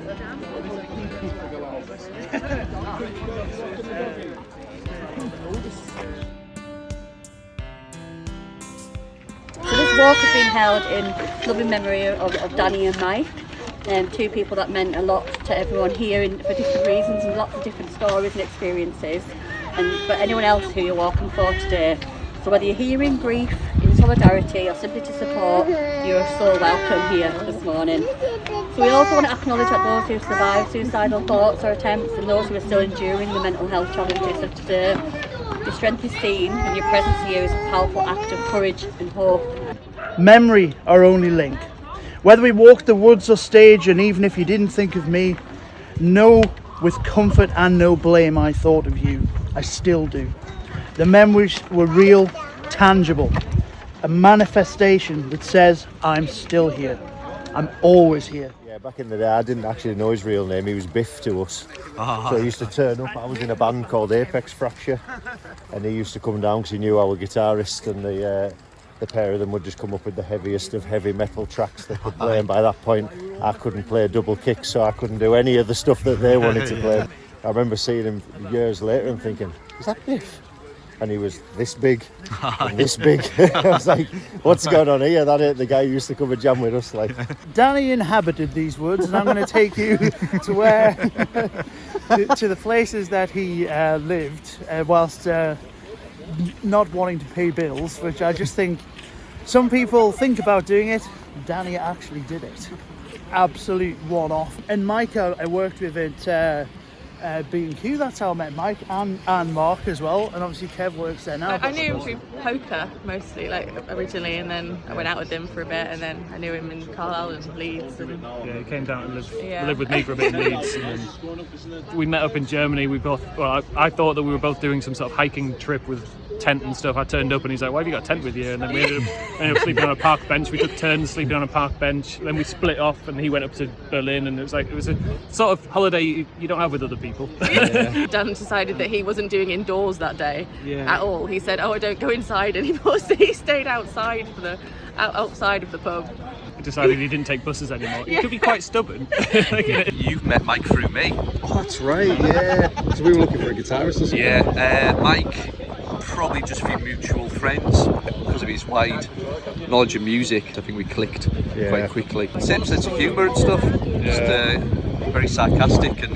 So this walk has been held in loving memory of Danny and Mike, two people that meant a lot to everyone here for different reasons and lots of different stories and experiences. And for anyone else who you're walking for today, so whether you're here in grief, in solidarity or simply to support, you're so welcome here this morning. So we also want to acknowledge that those who survived suicidal thoughts or attempts and those who are still enduring the mental health challenges of today. Your strength is seen and your presence here is a powerful act of courage and hope. Memory, our only link. Whether we walked the woods or stage, and even if you didn't think of me, know with comfort and no blame I thought of you. I still do. The memories were real, tangible. A manifestation that says I'm still here. I'm always here. Yeah, back in the day I didn't actually know his real name. He was Biff to us. So he used to turn up. I was in a band called Apex Fracture, and he used to come down because he knew our guitarist, and the pair of them would just come up with the heaviest of heavy metal tracks they could play, and by that point I couldn't play a double kick, so I couldn't do any of the stuff that they wanted to play. I remember seeing him years later and thinking, is that Biff? And he was this big and this big. I was like, what's going on here? That ain't the guy who used to come and jam with us. Like, Danny inhabited these woods, and I'm going to take you to where to the places that he lived whilst not wanting to pay bills, which I just think some people think about doing it. Danny actually did it. Absolute one-off. And Mike I worked with at B&Q. That's how I met Mike and Mark as well, and obviously Kev works there now. I knew him through poker mostly, like originally, and then I went out with him for a bit, and then I knew him in Carlisle and Leeds. And yeah, he came down and lived with me for a bit in Leeds. And then we met up in Germany. I thought that we were both doing some sort of hiking trip with tent and stuff. I turned up and he's like, why have you got a tent with you? And then we ended up sleeping on a park bench. We took turns sleeping on a park bench. Then we split off and he went up to Berlin, and it was a sort of holiday you don't have with other people. Yeah. Dan decided that he wasn't doing indoors that day at all. He said, I don't go inside anymore, so he stayed outside outside of the pub. He decided he didn't take buses anymore. He could be quite stubborn. You've met Mike through me. Oh, that's right, yeah. So we were looking for a guitarist or something? Yeah, Mike, probably just through mutual friends, because of his wide knowledge of music. I think we clicked quite quickly. Same sense of humour and stuff. Just very sarcastic and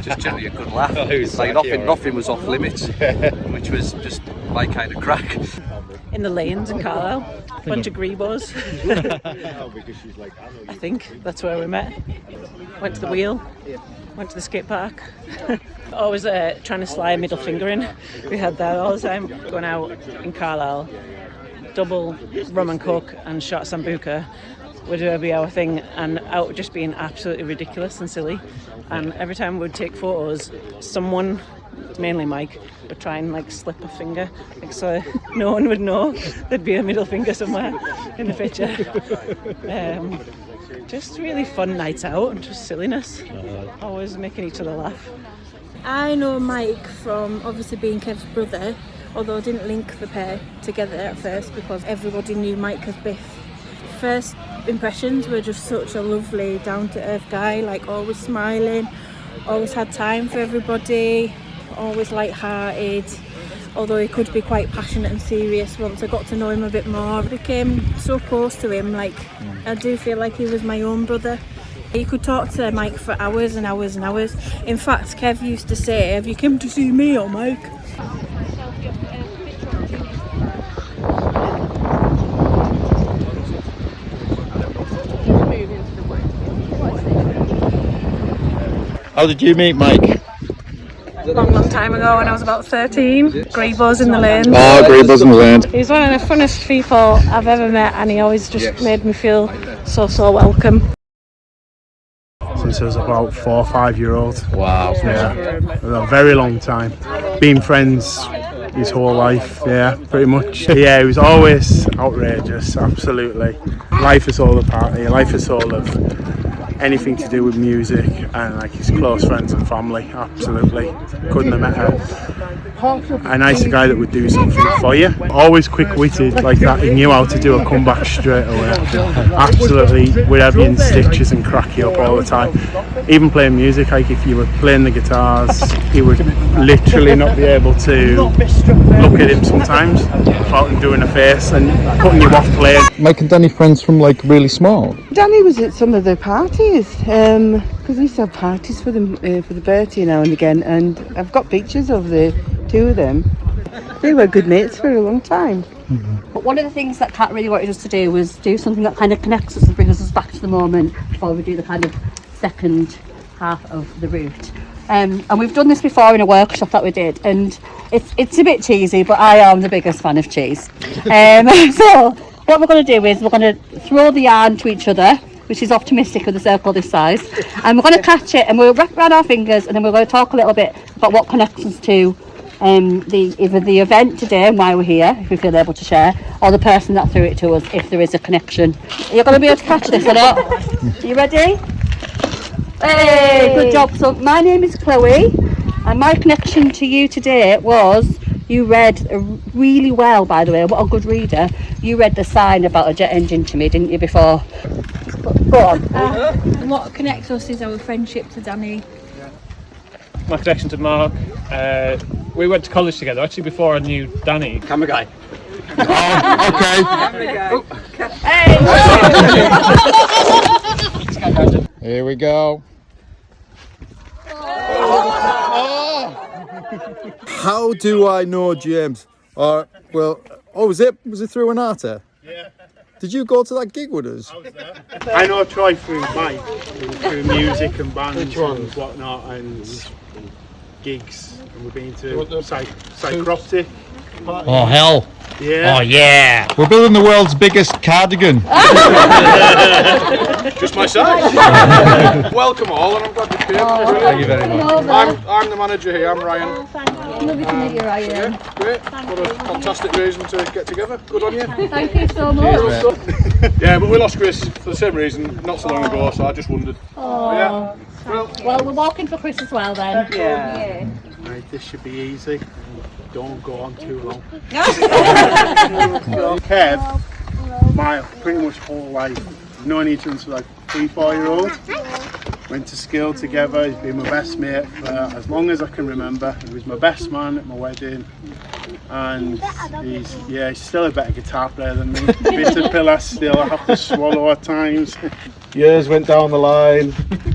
just generally a good laugh. Nothing was off limits, which was just my kind of crack. In the lanes in Carlisle, a bunch of grebos. I think that's where we met. Went to the wheel, went to the skate park. Always trying to slide middle finger in. We had that all the time. Going out in Carlisle, double rum and coke and shot sambuca would be our thing, and out just being absolutely ridiculous and silly. And every time we'd take photos, someone, mainly Mike, would try and slip a finger, so no one would know there'd be a middle finger somewhere in the picture. Just really fun nights out and just silliness, always making each other laugh. I know Mike from obviously being Kev's brother, although I didn't link the pair together at first because everybody knew Mike as Biff. First impressions were just such a lovely, down-to-earth guy, always smiling, always had time for everybody, always light-hearted, although he could be quite passionate and serious. Once I got to know him a bit more, I became so close to him, I do feel like he was my own brother. You could talk to Mike for hours and hours and hours. In fact, Kev used to say, have you come to see me or Mike? How did you meet Mike? Long time ago when I was about 13. Grebos in the lanes. Oh, Grebos in the lanes. He's one of the funnest people I've ever met, and he always just made me feel so welcome. Since I was about 4 or 5 year old. Wow. Yeah, a very long time. Been friends his whole life, yeah, pretty much. Yeah, he was always outrageous, absolutely. Life is all a party, life is all of anything to do with music, and like his close friends and family. Absolutely, couldn't have met a nicer guy that would do something for you. Always quick-witted like that. He knew how to do a comeback straight away. Absolutely, would have you in stitches and crack you up all the time. Even playing music, like if you were playing the guitars, he would literally not be able to look at him sometimes without him doing a face and putting you off playing. Mike and Danny friends from like really small? Danny was at some of the parties, because we used to have parties for them for the birthday now and again, and I've got pictures of the two of them. They were good mates for a long time. But one of the things that Kat really wanted us to do was do something that kind of connects us and brings us back to the moment before we do the kind of second half of the route. And we've done this before in a workshop that we did, and it's a bit cheesy, but I am the biggest fan of cheese. So what we're going to do is we're going to throw the yarn to each other, which is optimistic with a circle this size, and we're going to catch it and we'll wrap around our fingers, and then we're going to talk a little bit about what connects us to either the event today and why we're here, if we feel able to share, or the person that threw it to us, if there is a connection. You're going to be able to catch this or not? Are you ready? Hey, good job. So my name is Chloe, and my connection to you today was you read really well, by the way. What a good reader. You read the sign about a jet engine to me, didn't you, before? Go on. And what connects us is our friendship to Danny. My connection to Mark, we went to college together actually before I knew Danny. Camera guy. Okay. Here we go. How do I know James? Was it through an arter? Yeah. Did you go to that gig with us? I was there. I know Troy through Mike, through music and bands and whatnot and gigs. And we've been to Psychroptic. Oh hell! Yeah. Oh yeah! We're building the world's biggest cardigan. Just my size. Welcome all, and I'm glad you came. Thank you very much. I'm the manager here. I'm Ryan. Lovely to meet you, Ryan. Yeah, great. What a fantastic reason to get together. Good on you. Thank you so much. Yeah, but we lost Chris for the same reason not so long ago, so I just wondered. Yeah. Well, we're walking for Chris as well then. Yeah. Right, this should be easy. Don't go on too long. Kev, my pretty much whole life, I've known each other since like 3-4 year old. Went to school together. He's been my best mate for as long as I can remember. He was my best man at my wedding, and he's still a better guitar player than me. Bit of pillar still, I have to swallow at times. Years went down the line,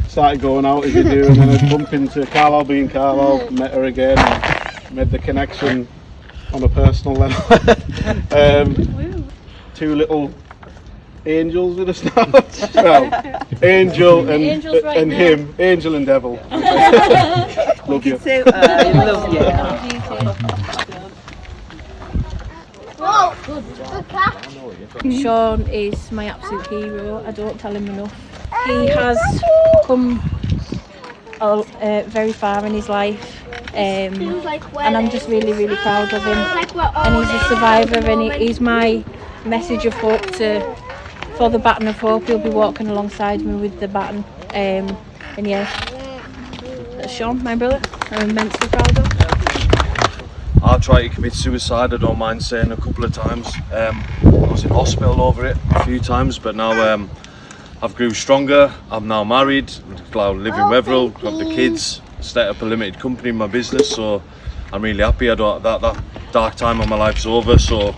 started going out as you do, and then I bumped into Carlisle, being Carlisle, met her again, and made the connection on a personal level. Two little angels with a start. Well, Angel and him, Angel and Devil. Love you. I love you. Sean is my absolute hero. I don't tell him enough. He has come very far in his life, and I'm just really, really proud of him. And he's a survivor, and he's my message of hope for the Baton of Hope. He'll be walking alongside me with the baton, and yeah, that's Sean, my brother. I'm immensely proud of. I tried to commit suicide, I don't mind saying, a couple of times. I was in hospital over it a few times, but now I've grew stronger. I'm now married, I live in Wetherill, got the kids, set up a limited company in my business, so I'm really happy. That dark time of my life's over, so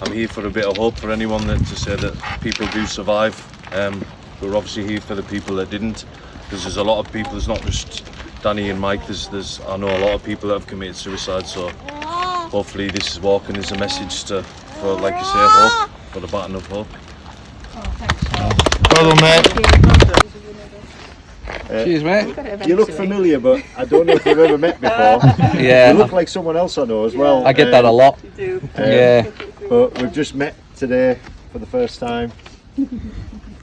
I'm here for a bit of hope for anyone to say that people do survive. We're obviously here for the people that didn't, because there's a lot of people, it's not just Danny and Mike, I know a lot of people that have committed suicide, so hopefully this is walking as a message for, like you say, hope, for the Baton of Hope. Well done, mate. Cheers, mate. You look familiar, but I don't know if we've ever met before. Yeah. You look like someone else I know as well. I get that a lot. Yeah. But we've just met today for the first time.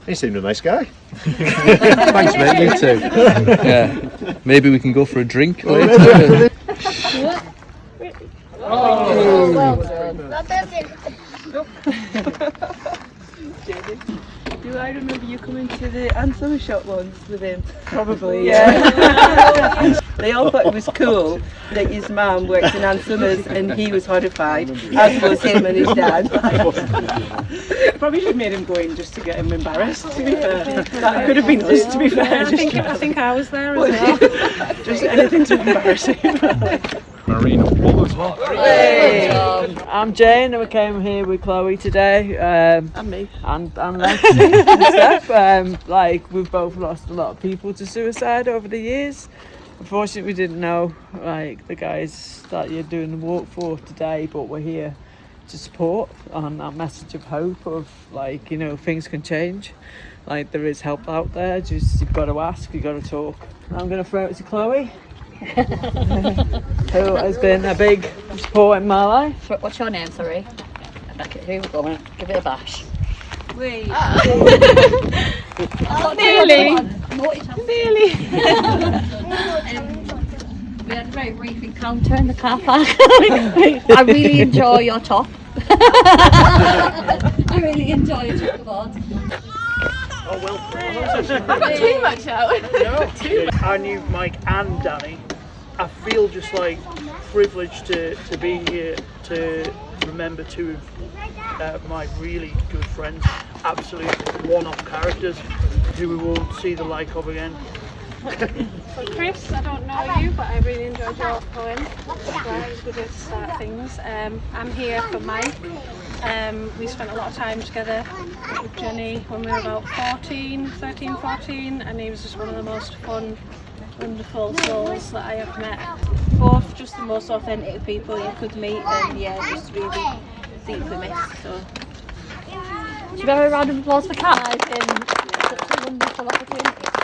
He seemed a nice guy. Thanks, mate. You too. Yeah. Maybe we can go for a drink later. Well done. remember you coming to the Anthem shop once with him? Probably, yeah. They all thought it was cool that his mum worked in Ann Summers and he was horrified, as was him and his dad. Probably should have made him go in just to get him embarrassed, to be fair. That could have been us, to be fair. I think I was there as well. Just anything to embarrass him. Marina, what was what? Hey. I'm Jane and we came here with Chloe today. And me. And Lexi and stuff. Like, we've both lost a lot of people to suicide over the years. Unfortunately, we didn't know like the guys that you're doing the walk for today, but we're here to support on that message of hope of, like, you know, things can change. Like, there is help out there, just you've got to ask, you've got to talk. I'm going to throw it to Chloe, who has been a big support in my life. What's your name, sorry? Here we go, give it a bash. Wait. Nearly. Nearly. We had a very brief encounter in the car park. I really enjoy your top. I really enjoy your checkerboard. Oh well. I've got too much out. I knew Mike and Danny. I feel just like privileged to be here to remember two of my really good friends, absolute one-off characters who we won't see the like of again. Well, Chris, I don't know you, but I really enjoyed your poem. It was good way to start things. I'm here for Mike. We spent a lot of time together with Jenny when we were about 13, 14, and he was just one of the most fun, wonderful souls that I have met. Both just the most authentic people you could meet, and yeah, just really deeply missed. So, Should we have a round of applause for Kat? It's been such a wonderful opportunity.